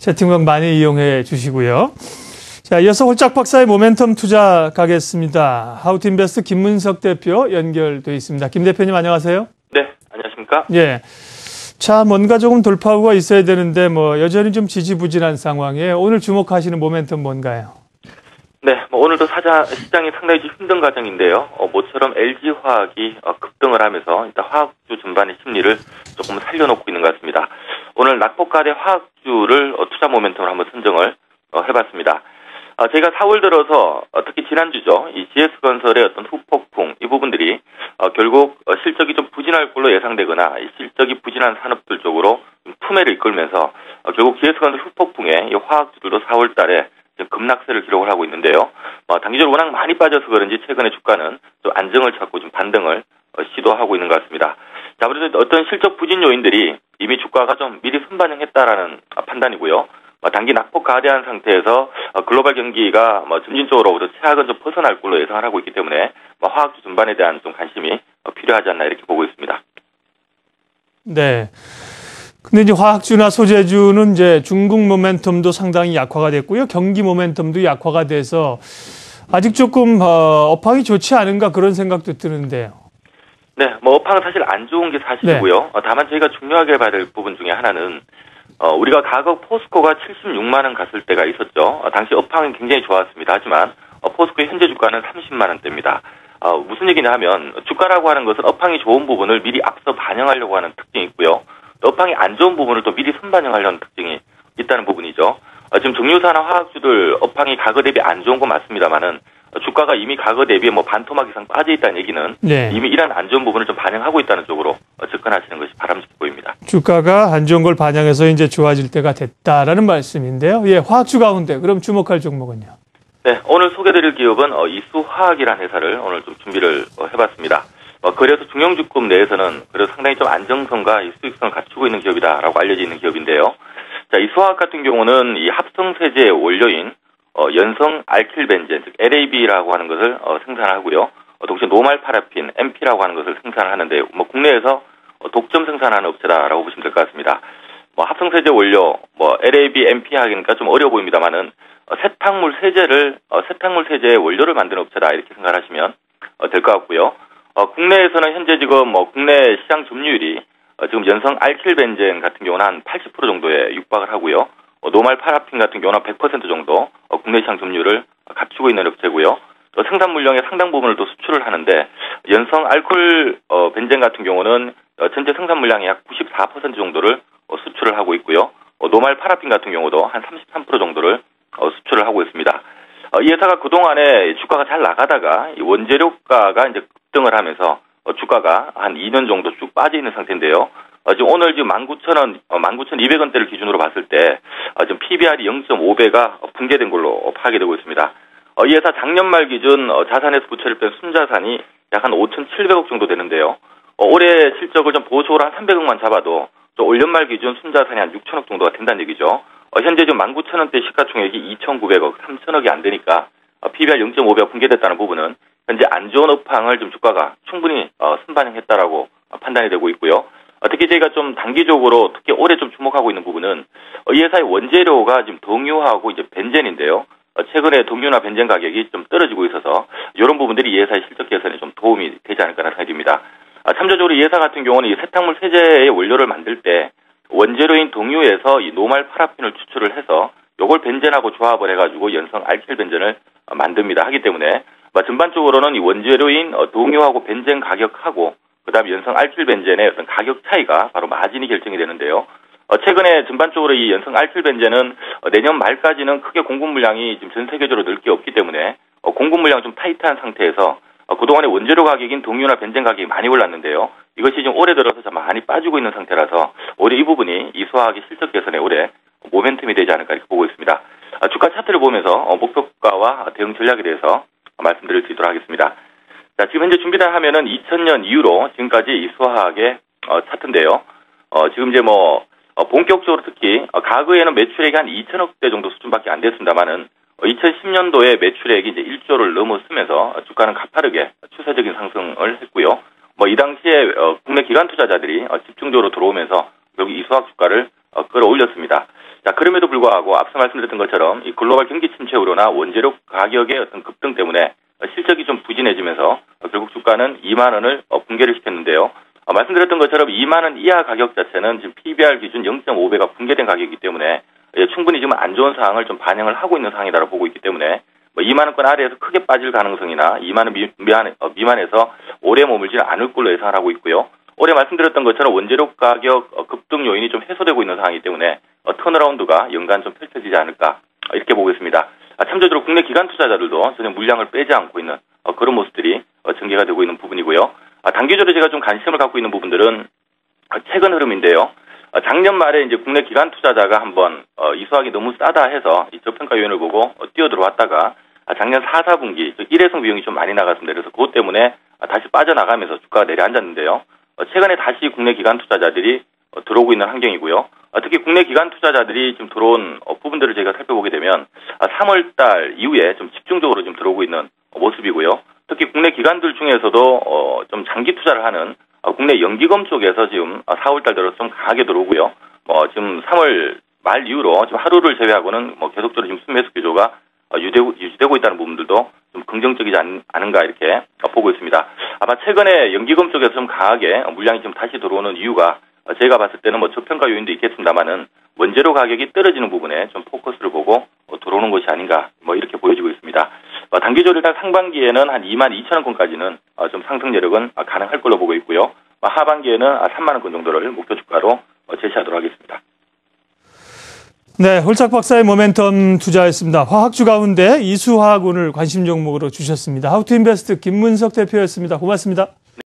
채팅방 많이 이용해 주시고요. 자, 이어서 홀짝 박사의 모멘텀 투자 가겠습니다. 하우투인베스트 김문석 대표 연결돼 있습니다. 김 대표님 안녕하세요. 네, 안녕하십니까? 예. 자, 뭔가 조금 돌파구가 있어야 되는데 여전히 좀 지지부진한 상황에 오늘 주목하시는 모멘텀 뭔가요? 네, 오늘도 시장이 상당히 좀 힘든 과정인데요. 모처럼 LG화학이 급등을 하면서 일단 화학주 전반의 심리를 조금 살려놓고 있는 것 같습니다. 오늘 낙폭가대 화학주를 투자 모멘텀을 한번 선정을 해봤습니다. 저희가 4월 들어서 특히 지난주죠. 이 GS건설의 어떤 후폭풍 이 부분들이 결국 실적이 좀 부진할 걸로 예상되거나 이 실적이 부진한 산업들 쪽으로 품해를 이끌면서 결국 GS건설 후폭풍에 이 화학주들도 4월 달에 급락세를 기록을 하고 있는데요. 단기적으로 워낙 많이 빠져서 그런지 최근에 주가는 좀 안정을 찾고 좀 반등을 시도하고 있는 것 같습니다. 자, 그래서 어떤 실적 부진 요인들이 이미 주가가 좀 미리 선반영했다라는 판단이고요. 단기 낙폭 가대한 상태에서 글로벌 경기가 점진적으로 최악은 좀 벗어날 걸로 예상을 하고 있기 때문에 화학주 전반에 대한 좀 관심이 필요하지 않나 이렇게 보고 있습니다. 네. 근데 이제 화학주나 소재주는 이제 중국 모멘텀도 상당히 약화가 됐고요. 경기 모멘텀도 약화가 돼서 아직 조금 업황이 좋지 않은가 그런 생각도 드는데요. 네, 업황은 사실 안 좋은 게 사실이고요. 네. 다만 저희가 중요하게 봐야 될 부분 중에 하나는 우리가 가격 포스코가 76만 원 갔을 때가 있었죠. 당시 업황은 굉장히 좋았습니다. 하지만 포스코의 현재 주가는 30만 원대입니다. 무슨 얘기냐 하면 주가라고 하는 것은 업황이 좋은 부분을 미리 앞서 반영하려고 하는 특징이 있고요. 업황이 안 좋은 부분을 또 미리 선반영하려는 특징이 있다는 부분이죠. 지금 정유사나 화학주들 업황이 과거 대비 안 좋은 건 맞습니다만은 주가가 이미 과거 대비 반토막 이상 빠져 있다는 얘기는 네. 이미 이런 안 좋은 부분을 좀 반영하고 있다는 쪽으로 접근하시는 것이 바람직해 보입니다. 주가가 안 좋은 걸 반영해서 이제 좋아질 때가 됐다라는 말씀인데요. 예, 화학주 가운데 그럼 주목할 종목은요? 네, 오늘 소개드릴 기업은 이수화학이라는 회사를 오늘 좀 준비를 해봤습니다. 그래서 중형주급 내에서는 그래도 상당히 좀 안정성과 수익성을 갖추고 있는 기업이다라고 알려져 있는 기업인데요. 자, 이수화학 같은 경우는 이 합성세제의 원료인 연성 알킬벤젠, 즉 LAB라고 하는 것을 생산하고요. 동시에 노말파라핀, MP라고 하는 것을 생산하는데 국내에서 독점 생산하는 업체다라고 보시면 될 것 같습니다. 합성세제 원료, LAB, MP 하기니까 좀 어려워 보입니다만은 세탁물 세제의 원료를 만드는 업체다 이렇게 생각하시면 될 것 같고요. 국내에서는 현재 지금 국내 시장 점유율이 지금 연성 알킬벤젠 같은 경우는 한 80% 정도에 육박을 하고요. 노말 파라핀 같은 경우는 100% 정도 국내 시장 점유율을 갖추고 있는 업체고요. 또 생산 물량의 상당 부분을 또 수출을 하는데 연성 알콜 벤젠 같은 경우는 전체 생산 물량의 약 94% 정도를 수출을 하고 있고요. 노말 파라핀 같은 경우도 한 33% 정도를 수출을 하고 있습니다. 이 회사가 그동안에 주가가 잘 나가다가 원재료가가 이제 급등을 하면서 주가가 한 2년 정도 쭉 빠져 있는 상태인데요. 지금 오늘 지금 19,000원, 19,200원대를 기준으로 봤을 때 지금 PBR이 0.5배가 붕괴된 걸로 파악이 되고 있습니다. 이 회사 작년 말 기준 자산에서 부채를 뺀 순자산이 약 한 5,700억 정도 되는데요. 올해 실적을 좀 보수적으로 한 300억만 잡아도 올 연말 기준 순자산이 한 6,000억 정도가 된다는 얘기죠. 현재 지금 19,000원대 시가총액이 2,900억, 3,000억이 안 되니까 PBR 0.5배가 붕괴됐다는 부분은 현재 안 좋은 업황을 좀 주가가 충분히 선반영했다라고 판단이 되고 있고요. 특히 저희가 좀 단기적으로 특히 올해 좀 주목하고 있는 부분은 이 회사의 원재료가 지금 동유하고 이제 벤젠인데요. 최근에 동유나 벤젠 가격이 좀 떨어지고 있어서 이런 부분들이 이 회사의 실적 개선에 좀 도움이 되지 않을까라는 생각이 듭니다. 참조적으로 이 회사 같은 경우는 이 세탁물 세제의 원료를 만들 때 원재료인 동유에서 이 노말 파라핀을 추출을 해서 요걸 벤젠하고 조합을 해가지고 연성 알킬 벤젠을 만듭니다. 하기 때문에 전반적으로는 이 원재료인 동유하고 벤젠 가격하고 그다음 연성 알킬 벤젠의 어떤 가격 차이가 바로 마진이 결정이 되는데요. 최근에 전반적으로 이 연성 알킬 벤젠은 내년 말까지는 크게 공급 물량이 지금 전 세계적으로 늘 게 없기 때문에 공급 물량이 좀 타이트한 상태에서 그동안의 원재료 가격인 동유나 벤젠 가격이 많이 올랐는데요. 이것이 지금 올해 들어서 좀 많이 빠지고 있는 상태라서 올해 이 부분이 이수화학의 실적 개선에 올해 모멘텀이 되지 않을까 이렇게 보고 있습니다. 주가 차트를 보면서 목표가와 대응 전략에 대해서 말씀드릴 수 있도록 하겠습니다. 자, 지금 현재 준비를 하면은 2000년 이후로 지금까지 이수화학의 차트인데요. 지금 이제 본격적으로 특히 과거에는 매출액이 한 2천억대 정도 수준밖에 안 됐습니다만은 2010년도에 매출액이 이제 1조를 넘어서면서 주가는 가파르게 추세적인 상승을 했고요. 이 당시에 국내 기관 투자자들이 집중적으로 들어오면서 여기 이수학 주가를 끌어올렸습니다. 자, 그럼에도 불구하고 앞서 말씀드렸던 것처럼 이 글로벌 경기 침체 우려나 원재료 가격의 어떤 급등 때문에 실적이 좀 부진해지면서 결국 주가는 2만 원을 붕괴를 시켰는데요. 말씀드렸던 것처럼 2만 원 이하 가격 자체는 지금 PBR 기준 0.5배가 붕괴된 가격이기 때문에 충분히 지금 안 좋은 상황을 좀 반영을 하고 있는 상황이라고 보고 있기 때문에 2만 원권 아래에서 크게 빠질 가능성이나 2만 원 미만에서 오래 머물지는 않을 걸로 예상을 하고 있고요. 올해 말씀드렸던 것처럼 원재료 가격 급등 요인이 좀 해소되고 있는 상황이기 때문에 턴어라운드가 연간 좀 펼쳐지지 않을까 이렇게 보고 있습니다. 참조적으로 국내 기관 투자자들도 전혀 물량을 빼지 않고 있는 그런 모습들이 전개가 되고 있는 부분이고요. 단기적으로 제가 좀 관심을 갖고 있는 부분들은 최근 흐름인데요. 작년 말에 이제 국내 기관 투자자가 한번 이수학이 너무 싸다 해서 이 저평가 요인을 보고 뛰어들어왔다가 작년 4, 4분기 1회성 비용이 좀 많이 나갔습니다. 그래서 그것 때문에 다시 빠져나가면서 주가가 내려앉았는데요. 최근에 다시 국내 기관 투자자들이 들어오고 있는 환경이고요. 특히 국내 기관 투자자들이 좀 들어온 부분들을 저희가 살펴보게 되면 3월달 이후에 좀 집중적으로 좀 들어오고 있는 모습이고요. 특히 국내 기관들 중에서도 좀 장기 투자를 하는 국내 연기금 쪽에서 지금 4월달 들어서 좀 강하게 들어오고요. 지금 3월 말 이후로 지금 하루를 제외하고는 계속적으로 지금 순매수 기조가 유지되고 있다는 부분들도 좀 긍정적이지 않은가 이렇게 보고 있습니다. 아마 최근에 연기금 쪽에서 좀 강하게 물량이 좀 다시 들어오는 이유가 제가 봤을 때는 저평가 요인도 있겠습니다만은 원재료 가격이 떨어지는 부분에 좀 포커스를 보고 들어오는 것이 아닌가 이렇게 보여지고 있습니다. 단기적으로 일단 상반기에는 한 2만 2천 원권까지는 좀 상승 여력은 가능할 걸로 보고 있고요. 하반기에는 3만 원권 정도를 목표 주가로 제시하도록 하겠습니다. 네, 홀짝 박사의 모멘텀 투자였습니다. 화학주 가운데 이수화학 오늘 관심 종목으로 주셨습니다. 하우투인베스트 김문석 대표였습니다. 고맙습니다.